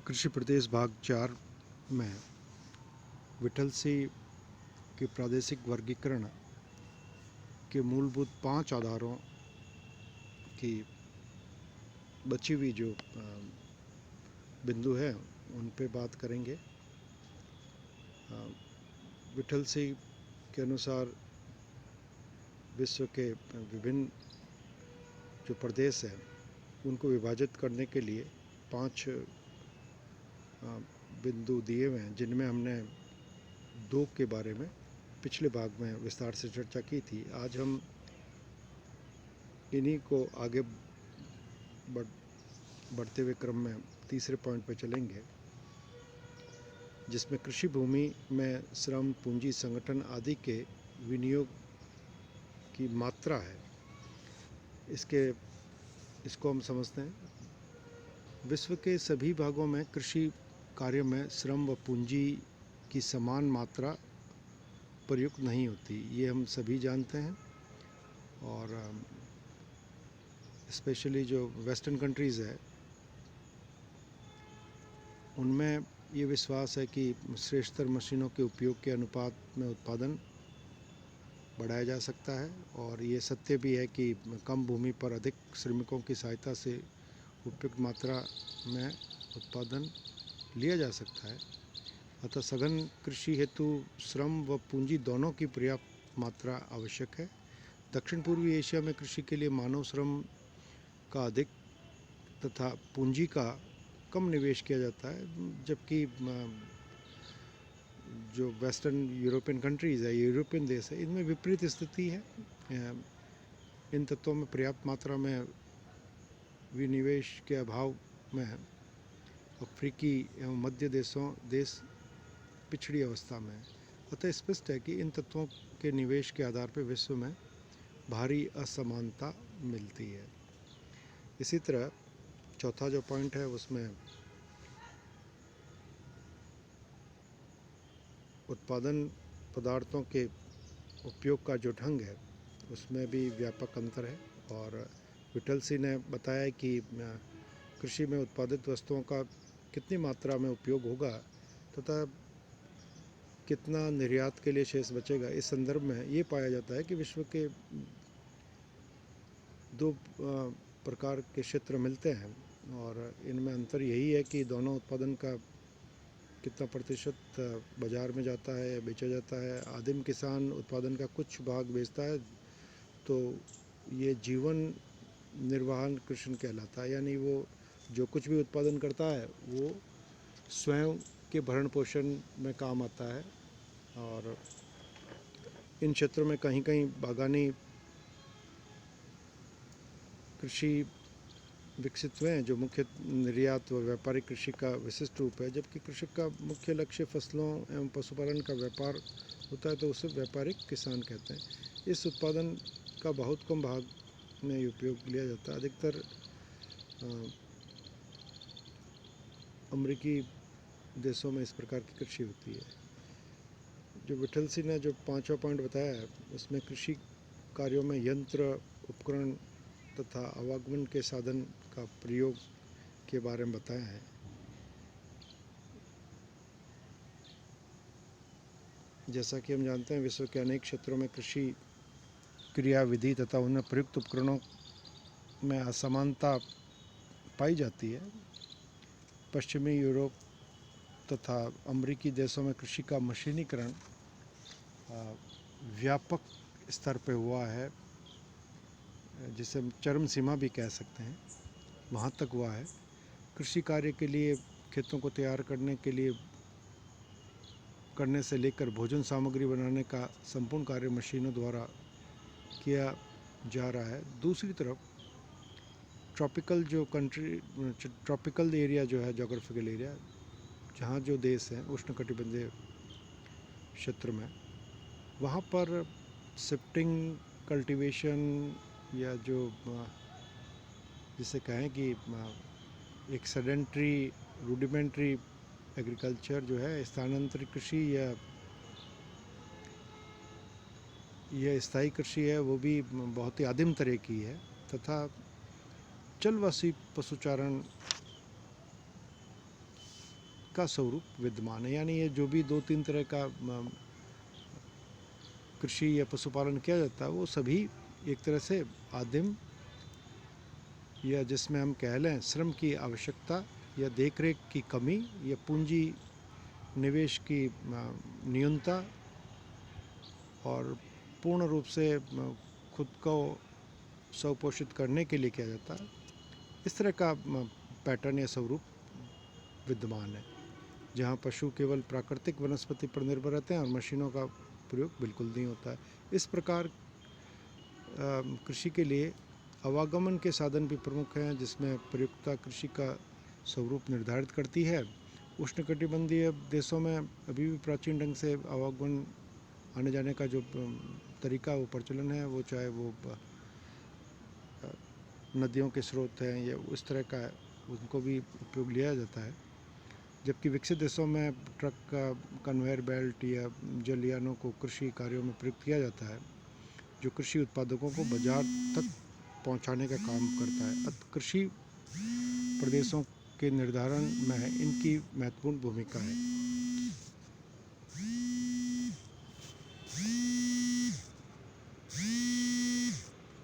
कृषि प्रदेश भाग 4 में विठल सिंह के प्रादेशिक वर्गीकरण के मूलभूत 5 आधारों की बची हुई जो बिंदु है उन पे बात करेंगे। विठल सिंह के अनुसार विश्व के विभिन्न जो प्रदेश हैं उनको विभाजित करने के लिए 5 बिंदु दिए हुए हैं, जिनमें हमने 2 के बारे में पिछले भाग में विस्तार से चर्चा की थी। आज हम इन्हीं को आगे बढ़ते हुए क्रम में तीसरे पॉइंट पर चलेंगे, जिसमें कृषि भूमि में श्रम, पूंजी, संगठन आदि के विनियोग की मात्रा है। इसको हम समझते हैं। विश्व के सभी भागों में कृषि कार्य में श्रम व पूंजी की समान मात्रा प्रयुक्त नहीं होती, ये हम सभी जानते हैं। और स्पेशली जो वेस्टर्न कंट्रीज़ है उनमें ये विश्वास है कि श्रेष्ठतर मशीनों के उपयोग के अनुपात में उत्पादन बढ़ाया जा सकता है, और ये सत्य भी है कि कम भूमि पर अधिक श्रमिकों की सहायता से उपयुक्त मात्रा में उत्पादन लिया जा सकता है। अतः सघन कृषि हेतु श्रम व पूंजी दोनों की पर्याप्त मात्रा आवश्यक है। दक्षिण पूर्वी एशिया में कृषि के लिए मानव श्रम का अधिक तथा पूंजी का कम निवेश किया जाता है, जबकि जो वेस्टर्न यूरोपियन कंट्रीज़ है, यूरोपियन देश है, इनमें विपरीत स्थिति है। इन तत्वों में पर्याप्त मात्रा में विनिवेश के अभाव में अफ्रीकी एवं मध्य देश पिछड़ी अवस्था में है। अतः स्पष्ट है कि इन तत्वों के निवेश के आधार पर विश्व में भारी असमानता मिलती है। इसी तरह चौथा जो पॉइंट है उसमें उत्पादन पदार्थों के उपयोग का जो ढंग है उसमें भी व्यापक अंतर है। और विठल सिंह ने बताया कि कृषि में उत्पादित वस्तुओं का कितनी मात्रा में उपयोग होगा तथा कितना निर्यात के लिए शेष बचेगा, इस संदर्भ में ये पाया जाता है कि विश्व के 2 प्रकार के क्षेत्र मिलते हैं, और इनमें अंतर यही है कि दोनों उत्पादन का कितना प्रतिशत बाज़ार में जाता है, बेचा जाता है। आदिम किसान उत्पादन का कुछ भाग बेचता है, तो ये जीवन निर्वाहन कृषि कहलाता है, यानी वो जो कुछ भी उत्पादन करता है वो स्वयं के भरण पोषण में काम आता है। और इन क्षेत्रों में कहीं कहीं बागानी कृषि विकसित हुए हैं, जो मुख्य निर्यात व व्यापारिक कृषि का विशिष्ट रूप है। जबकि कृषक का मुख्य लक्ष्य फसलों एवं पशुपालन का व्यापार होता है, तो उसे व्यापारिक किसान कहते हैं। इस उत्पादन का बहुत कम भाग में उपयोग लिया जाता है। अधिकतर अमेरिकी देशों में इस प्रकार की कृषि होती है। जो विठल सिंह ने जो 5वां पॉइंट बताया है उसमें कृषि कार्यों में यंत्र, उपकरण तथा आवागमन के साधन का प्रयोग के बारे में बताया है। जैसा कि हम जानते हैं, विश्व के अनेक क्षेत्रों में कृषि क्रियाविधि तथा उनमें प्रयुक्त उपकरणों में असमानता पाई जाती है। पश्चिमी यूरोप तथा अमेरिकी देशों में कृषि का मशीनीकरण व्यापक स्तर पर हुआ है, जिसे हम चरम सीमा भी कह सकते हैं, वहाँ तक हुआ है। कृषि कार्य के लिए खेतों को तैयार करने से लेकर भोजन सामग्री बनाने का संपूर्ण कार्य मशीनों द्वारा किया जा रहा है। दूसरी तरफ ट्रॉपिकल एरिया जो है, जोग्राफिकल एरिया, जहाँ जो देश हैं उष्णकटिबंधीय क्षेत्र में, वहाँ पर शिफ्टिंग कल्टीवेशन या जो जिसे कहें कि एक सेडेंट्री रूडिमेंट्री एग्रीकल्चर जो है, स्थानांतरित कृषि या स्थायी कृषि है, वो भी बहुत ही आदिम तरह की है। तथा चलवासी पशुचारण इसका स्वरूप विद्यमान है। यानी ये जो भी 2-3 तरह का कृषि या पशुपालन किया जाता है वो सभी एक तरह से आदिम, या जिसमें हम कह लें श्रम की आवश्यकता या देखरेख की कमी या पूंजी निवेश की न्यूनता और पूर्ण रूप से खुद को स्वपोषित करने के लिए किया जाता है, इस तरह का पैटर्न या स्वरूप विद्यमान है, जहाँ पशु केवल प्राकृतिक वनस्पति पर निर्भर रहते हैं और मशीनों का प्रयोग बिल्कुल नहीं होता है। इस प्रकार कृषि के लिए आवागमन के साधन भी प्रमुख हैं, जिसमें प्रयुक्तता कृषि का स्वरूप निर्धारित करती है। उष्णकटिबंधीय देशों में अभी भी प्राचीन ढंग से आवागमन आने जाने का जो तरीका वो प्रचलन है, वो चाहे वो नदियों के स्रोत हैं या उस तरह का है, उनको भी उपयोग लिया जाता है। जबकि विकसित देशों में ट्रक का कन्वेयर बेल्ट या जलयानों को कृषि कार्यों में प्रयुक्त किया जाता है, जो कृषि उत्पादकों को बाजार तक पहुंचाने का काम करता है। अतः कृषि प्रदेशों के निर्धारण में इनकी महत्वपूर्ण भूमिका है।